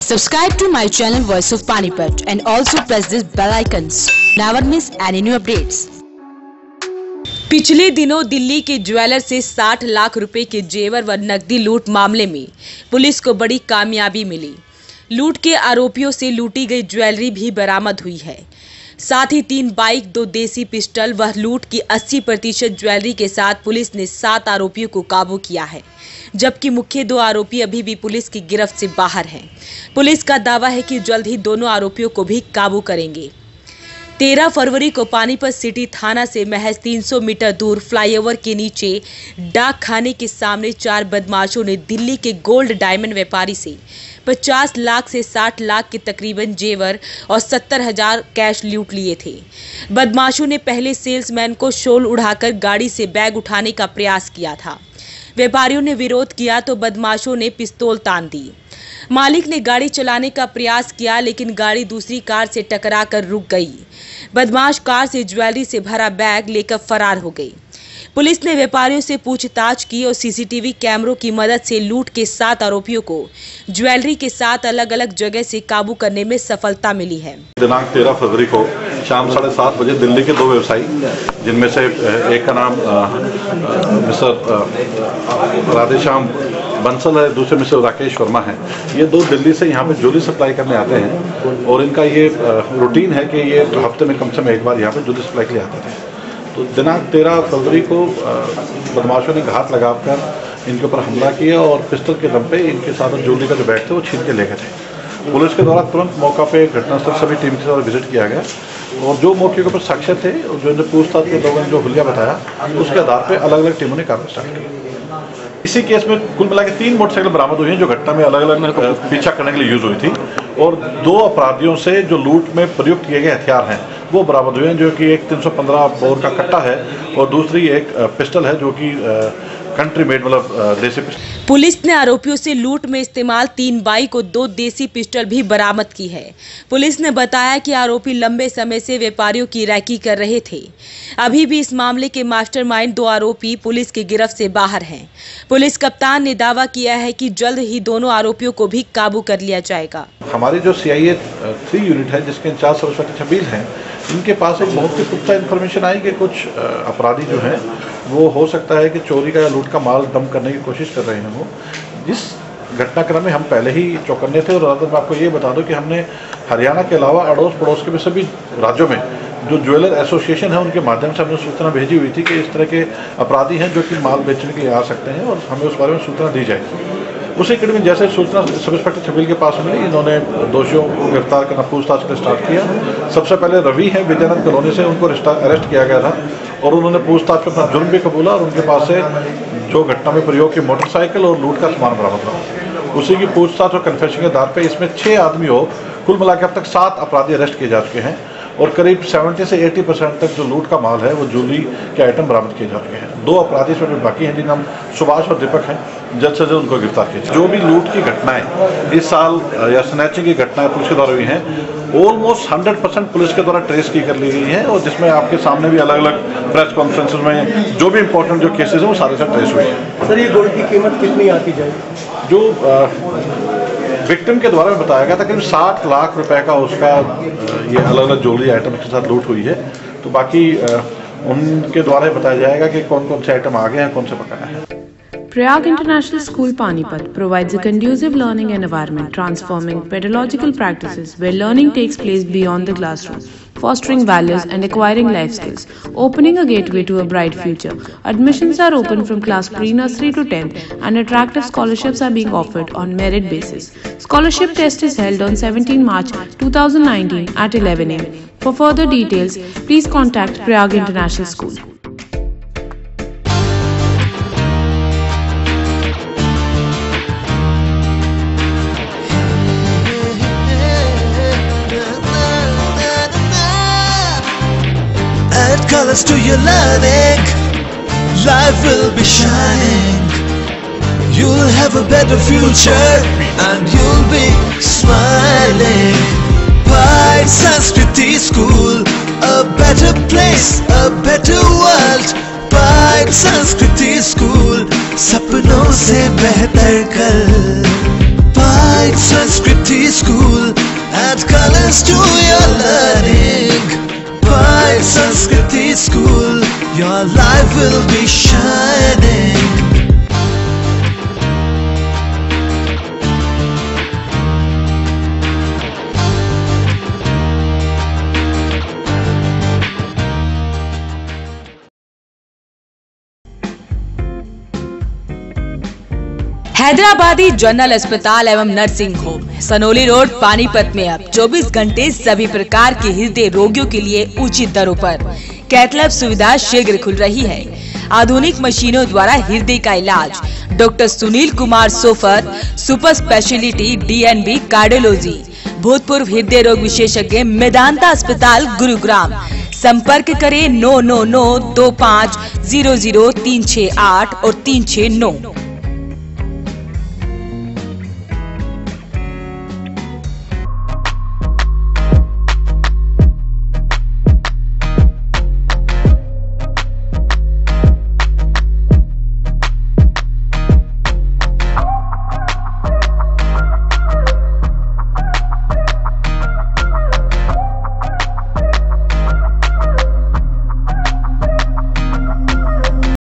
Subscribe to my channel Voice of Panipat and also press this bell icons. Never miss any new updates. पिछले दिनों दिल्ली के jeweller से 60 लाख रुपए के जेवर व नकदी लूट मामले में पुलिस को बड़ी कामयाबी मिली। लूट के आरोपियों से लूटी गई ज्वेलरी भी बरामद हुई है। साथ ही 3 बाइक, 2 देसी पिस्टल व लूट की 80% ज्वेलरी के साथ पुलिस ने 7 आरोपियों को काबू किया है, जबकि मुख्य 2 आरोपी अभी भी पुलिस की गिरफ्त से बाहर हैं। पुलिस का दावा है कि जल्द ही दोनों आरोपियों को भी काबू करेंगे। 13 फरवरी को पानीपत सिटी थाना से महज 300 मीटर दूर फ्लाईओवर के नीचे डाक खाने के सामने 4 बदमाशों ने दिल्ली के गोल्ड डायमंड व्यापारी से 50 लाख से 60 लाख के तकरीबन जेवर और 70,000 कैश लूट लिए थे। बदमाशों ने पहले सेल्समैन को शॉल उड़ाकर गाड़ी से बैग उठाने का प्रयास किया था। व्यापारियों ने विरोध किया तो बदमाशों ने पिस्तौल तान दी। मालिक ने गाड़ी चलाने का प्रयास किया, लेकिन गाड़ी दूसरी कार से टकराकर रुक गई। बदमाश कार से ज्वेलरी से भरा बैग लेकर फरार हो गई। पुलिस ने व्यापारियों से पूछताछ की और सीसीटीवी कैमरों की मदद से लूट के 7 आरोपियों को ज्वेलरी के साथ अलग अलग जगह से काबू करने में सफलता मिली है। दिनांक 13 फरवरी को शाम 7:30 बजे दिल्ली के 2 व्यवसायी, जिनमें से एक का नाम मिस्टर राधेश्याम बंसल है, दूसरे मिस्टर राकेश वर्मा है। ये 2 दिल्ली से यहाँ पे ज्वेलरी सप्लाई करने आते हैं और इनका ये रूटीन है कि ये हफ्ते में कम से कम एक बार यहाँ पे ज्वेलरी सप्लाई के लिए आते थे। तो दिनांक 13 फरवरी को बदमाशों ने घात लगाकर इनके ऊपर हमला किया और पिस्टल के दम पे इनके साथ ज्वेलरी का जो बैग थे वो छीन के ले गए थे। पुलिस के द्वारा तुरंत मौका पे घटनास्थल सभी टीम के साथ विजिट किया गया और जो मौके के ऊपर साक्ष्य थे और जो पूछताछ के लोगों ने जो हुलिया बताया, उसके आधार पर अलग अलग टीमों ने कार्रवाई स्टार्ट की। इसी केस में कुल मिला के 3 मोटरसाइकिल बरामद हुई हैं, जो घटना में अलग अलग पीछा करने के लिए यूज हुई थी, और 2 अपराधियों से जो लूट में प्रयुक्त किए गए हथियार हैं वो बरामद हुए हैं, जो कि एक 315 बोर का कट्टा है और दूसरी एक पिस्टल है, जो कि कंट्री मेड मतलब देसी पिस्टल। पुलिस ने आरोपियों से लूट में इस्तेमाल 3 बाइक और 2 देसी पिस्टल भी बरामद की है। पुलिस ने बताया कि आरोपी लंबे समय से व्यापारियों की रैकी कर रहे थे। अभी भी इस मामले के मास्टरमाइंड 2 आरोपी पुलिस की गिरफ्त से बाहर हैं। पुलिस कप्तान ने दावा किया है कि जल्द ही दोनों आरोपियों को भी काबू कर लिया जाएगा। हमारी जो CIA 3 यूनिट है, जिसके इंचार्ज सब इंस्पेक्टर छबील हैं, इनके पास एक बहुत ही पुख्ता इन्फॉर्मेशन आई कि कुछ अपराधी जो हैं वो हो सकता है कि चोरी का या लूट का माल दम करने की कोशिश कर रहे हैं। वो जिस घटनाक्रम में हम पहले ही चौकन्ने थे, और मैं आपको ये बता दूं कि हमने हरियाणा के अलावा अड़ोस पड़ोस के भी सभी राज्यों में जो ज्वेलर एसोसिएशन है उनके माध्यम से हमने सूचना भेजी हुई थी कि इस तरह के अपराधी हैं जो कि माल बेचने के लिए आ सकते हैं और हमें उस बारे में सूचना दी जाएगी। उसी कड़ी में जैसे सूचना सब इंस्पेक्टर छबील के पास मिली, इन्होंने दोषियों को गिरफ्तार करना पूछताछ के लिए स्टार्ट किया। सबसे पहले रवि है विजयानंद कॉलोनी से, उनको अरेस्ट किया गया था और उन्होंने पूछताछ में अपना जुर्म भी कबूला और उनके पास से जो घटना में प्रयोग की मोटरसाइकिल और लूट का सामान बरामद हुआ। उसी की पूछताछ और कन्फेशन के आधार पर इसमें 6 आदमी हो, कुल मिलाकर अब तक 7 अपराधी अरेस्ट किए जा चुके हैं और करीब 70 से 80% तक जो लूट का माल है वो ज्वेलरी के आइटम बरामद किए जा चुके हैं। 2 अपराधी इसमें बाकी हैं, जिनका नाम सुभाष और दीपक हैं। जल्द से जल्द उनको गिरफ्तार किया। जो भी लूट की घटनाएं इस साल या स्नैचिंग की घटनाएं पुलिस के द्वारा हुई हैं, ऑलमोस्ट 100% पुलिस के द्वारा ट्रेस की कर ली गई है और जिसमें आपके सामने भी अलग अलग प्रेस कॉन्फ्रेंसेस में जो भी इंपॉर्टेंट जो केसेस हैं वो सारे साथ ट्रेस हुए हैं। सर, ये गोल्ड की कीमत कितनी आती जाएगी? जो विक्टिम के द्वारा बताया गया था करीब 60 लाख रुपए का उसका ये अलग अलग ज्वेलरी आइटम के साथ लूट हुई है। तो बाकी उनके द्वारा बताया जाएगा कि कौन कौन से आइटम आ गए हैं, कौन से बकाया है। Prayag International School Panipat provides a conducive learning environment, transforming pedagogical practices where learning takes place beyond the classroom, fostering values and acquiring life skills, opening a gateway to a bright future. Admissions are open from class pre-nursery to 10th and attractive scholarships are being offered on merit basis. Scholarship test is held on 17 March 2019 at 11 am. For further details, please contact Prayag International School. Add colors to your learning, life will be shining. You'll have a better future and you'll be smiling. Pride Sanskriti School, a better place, a better world. Pride Sanskriti School, सपनों से बेहतर कल। Pride Sanskriti school, add colors to your learning. By Sanskriti School, your life will be shining. Hyderabadi general अस्पताल एवं nursing home Sanauli road Panipat में अब 24 घंटे सभी प्रकार के हृदय रोगियों के लिए उचित दरों पर कैथ लैब सुविधा शीघ्र खुल रही है। आधुनिक मशीनों द्वारा हृदय का इलाज। Doctor Sunil Kumar so far, super speciality DNB cardiology, भूतपूर्व हृदय रोग विशेषज्ञ, मेदांता अस्पताल गुरुग्राम। संपर्क करें 9992500 368 और 369।